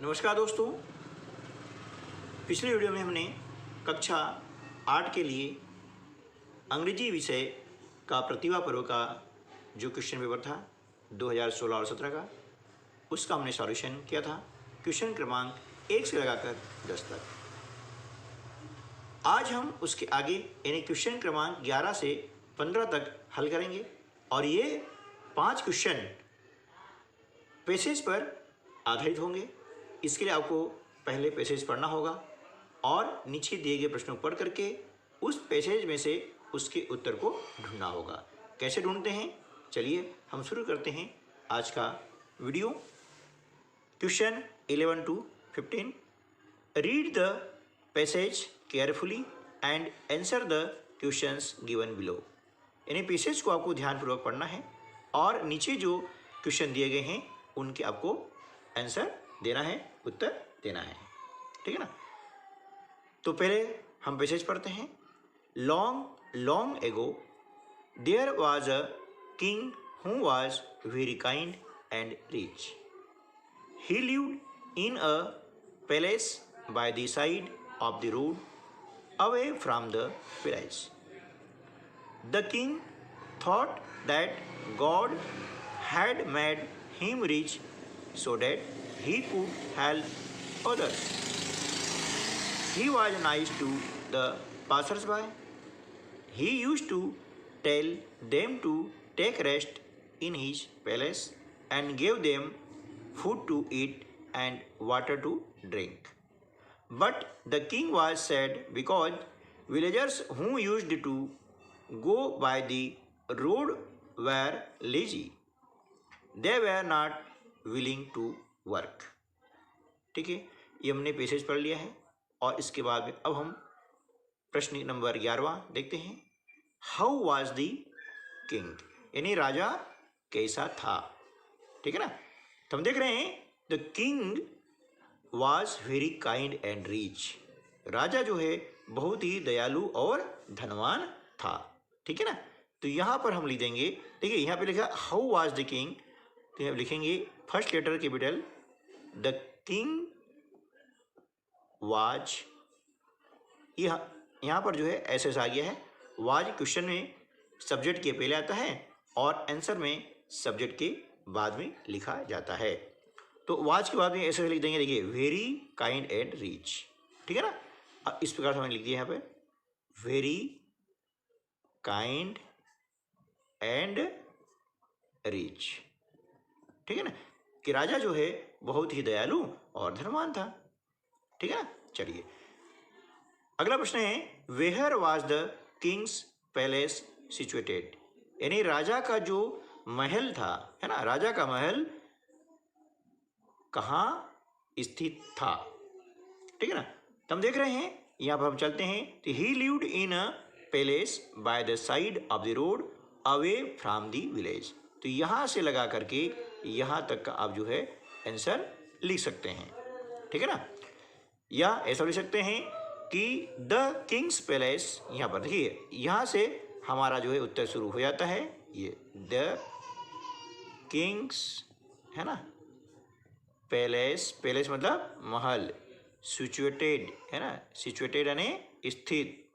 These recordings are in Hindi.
नमस्कार दोस्तों। पिछले वीडियो में हमने कक्षा 8 के लिए अंग्रेजी विषय का प्रतिभा पर्व का जो क्वेश्चन पेपर था 2016 और 17 का, उसका हमने सॉल्यूशन किया था क्वेश्चन क्रमांक 1 से लगाकर 10 तक। आज हम उसके आगे यानी क्वेश्चन क्रमांक 11 से 15 तक हल करेंगे और ये 5 क्वेश्चन पैसेज पर आधारित होंगे। इसके लिए आपको पहले पैसेज पढ़ना होगा और नीचे दिए गए प्रश्नों को पढ़ करके उस पैसेज में से उसके उत्तर को ढूंढना होगा। कैसे ढूंढते हैं, चलिए हम शुरू करते हैं आज का video. Question 11 to 15। Read the passage carefully and answer the questions given below. यानी पैसेज को आपको ध्यानपूर्वक पढ़ना है और नीचे जो क्वेश्चन दिए गए हैं उनके आपको आंसर देना है, उत्तर देना है। ठीक है ना। तो पहले हम पैसेज पढ़ते हैं। Long long ago there was a king who was very kind and rich. He lived in a palace by the side of the road away from the village. The king thought that God had made him rich so that he could help others. He was nice to the passers-by. He used to tell them to take rest in his palace and gave them food to eat and water to drink. But the king was sad because villagers who used to go by the road were lazy. They were not willing to work. ठीक है, ये हमने पैसेज पढ़ लिया है और इसके बाद में अब हम प्रश्न नंबर 11वां देखते हैं। हाउ वाज द किंग, यानी राजा कैसा था। ठीक है ना। तो हम देख रहे हैं the king was very kind and rich. राजा जो है बहुत ही दयालु और धनवान था। ठीक है ना। तो यहाँ पर हम लिख देंगे, देखिए यहाँ पे लिखा हाउ वाज द किंग, तो यहाँ लिखेंगे first letter capital, the king was. यहाँ पर जो है एस आ गया है। वाज क्वेश्चन में सब्जेक्ट के पहले आता है और आंसर में सब्जेक्ट के बाद में लिखा जाता है। तो वाज के बाद में ऐसे लिख देंगे, देखिए वेरी काइंड एंड रिच। ठीक है ना। अब इस प्रकार से हमने लिख दिया यहाँ पे वेरी काइंड एंड रिच। ठीक है ना, कि राजा जो है बहुत ही दयालु और धनवान था। ठीक है ना। चलिए अगला प्रश्न है, where was the king's palace situated. यानी राजा का जो महल था, है ना, राजा का महल कहाँ स्थित था। ठीक है ना। तो हम देख रहे हैं यहाँ पर हम चलते हैं तो ही lived in a palace by the side of the road away from the village. तो यहाँ से लगा करके यहाँ तक का आप जो है आंसर लिख सकते हैं। ठीक है ना। या ऐसा लिख सकते हैं कि द किंग्स पैलेस, यहाँ पर देखिए यहाँ से हमारा जो है उत्तर शुरू हो जाता है। ये द किंग्स है ना, पैलेस, पैलेस मतलब महल, सिचुएटेड है ना, सिचुएटेड यानी स्थित,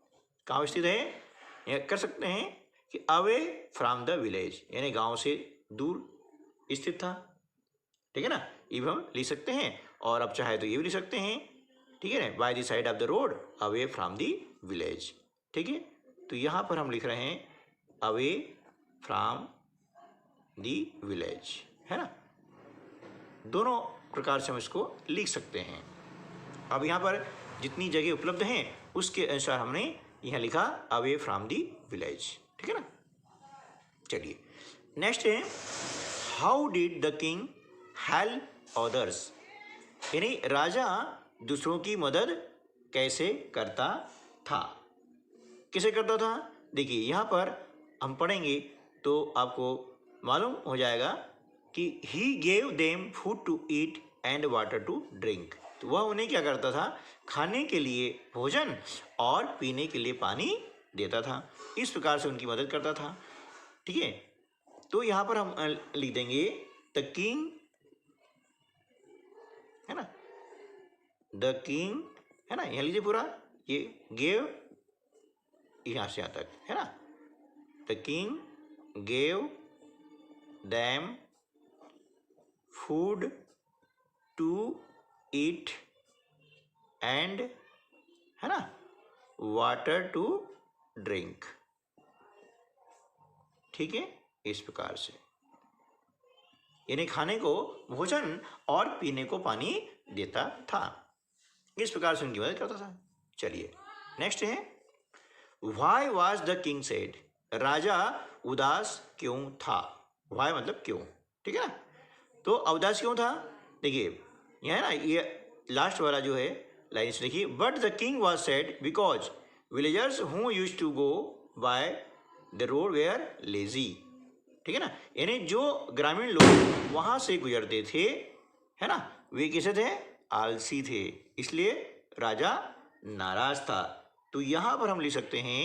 कहाँ स्थित है, ये कर सकते हैं कि अवे फ्रॉम द विलेज, यानी गांव से दूर स्थित था। ठीक है ना। ये भी हम लिख सकते हैं और अब चाहे तो ये भी लिख सकते हैं। ठीक है ना, bye the side of the road away from the village. ठीक है। तो यहाँ पर हम लिख रहे हैं अवे फ्रॉम द विलेज, है ना। दोनों प्रकार से हम इसको लिख सकते हैं। अब यहाँ पर जितनी जगह उपलब्ध हैं उसके अनुसार हमने यहाँ लिखा अवे फ्रॉम द विलेज। ठीक है ना। चलिए नेक्स्ट है, how did the king help others. यानी राजा दूसरों की मदद कैसे करता था। कैसे करता था, देखिए यहाँ पर हम पढ़ेंगे तो आपको मालूम हो जाएगा कि he gave them food to eat and water to drink. तो वह उन्हें क्या करता था, खाने के लिए भोजन और पीने के लिए पानी देता था। इस प्रकार से उनकी मदद करता था। ठीक है। तो यहाँ पर हम लिख देंगे द किंग, है ना, द किंग, है ना, यहाँ लीजिए पूरा, ये गेव यहाँ से यहाँ तक, है ना, the king gave them food to eat and, है ना, वाटर टू ड्रिंक। ठीक है, इस प्रकार से यानी खाने को भोजन और पीने को पानी देता था, इस प्रकार से उनकी मदद करता था। चलिए नेक्स्ट है, why was the king sad, राजा उदास क्यों था। व्हाई मतलब क्यों, ठीक है ना। तो उदास क्यों था, देखिए यह है ना, ये लास्ट वाला जो है लाइन से देखिए, but the king was sad because villagers who used to go by the road were lazy. ठीक है ना, यानी जो ग्रामीण लोग वहां से गुजरते थे, है ना, वे कैसे थे, आलसी थे, इसलिए राजा नाराज था। तो यहां पर हम लिख सकते हैं,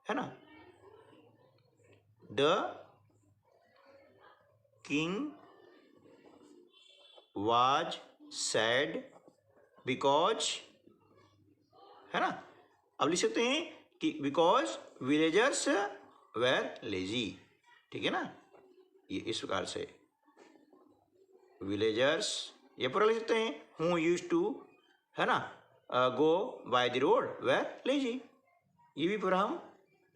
है ना, the king was sad because, है ना, अब लिख सकते हैं कि बिकॉज विलेजर्स वेर लेजी। ठीक है ना, ये इस प्रकार से विलेजर्स, ये पूरा लिख सकते हैं, हु यूज्ड टू, है ना, go by the road were lazy, ये भी पूरा हम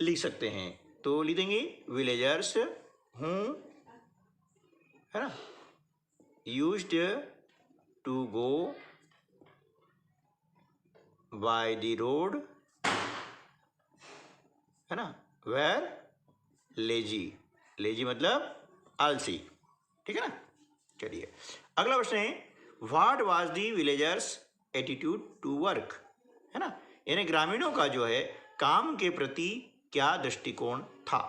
लिख सकते हैं। तो लिख देंगे विलेजर्स हु, है ना, used to go by the road, है ना, वेर लेजी, लेजी मतलब आलसी। ठीक है ना। चलिए अगला प्रश्न है, what was the villagers attitude to work, है ना, यानी ग्रामीणों का जो है काम के प्रति क्या दृष्टिकोण था।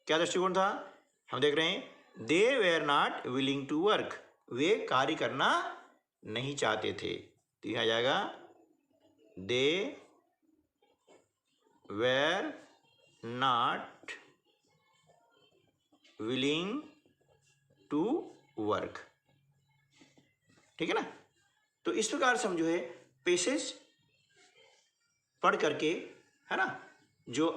क्या दृष्टिकोण था, हम देख रहे हैं, they were not willing to work, वे कार्य करना नहीं चाहते थे। तो यहां जाएगा they were not willing to work. ठीक है ना। तो इस प्रकार से हम जो है पेसेज पढ़ करके, है ना, जो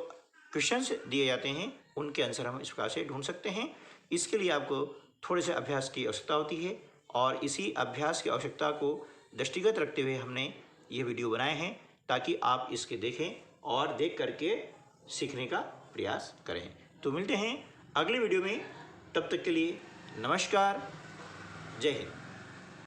क्वेश्चंस दिए जाते हैं उनके आंसर हम इस प्रकार से ढूंढ सकते हैं। इसके लिए आपको थोड़े से अभ्यास की आवश्यकता होती है और इसी अभ्यास की आवश्यकता को दृष्टिगत रखते हुए हमने ये वीडियो बनाए हैं, ताकि आप इसके देखें और देख करके सीखने का प्रयास करें। तो मिलते हैं अगले वीडियो में, तब तक के लिए नमस्कार, जय हिंद।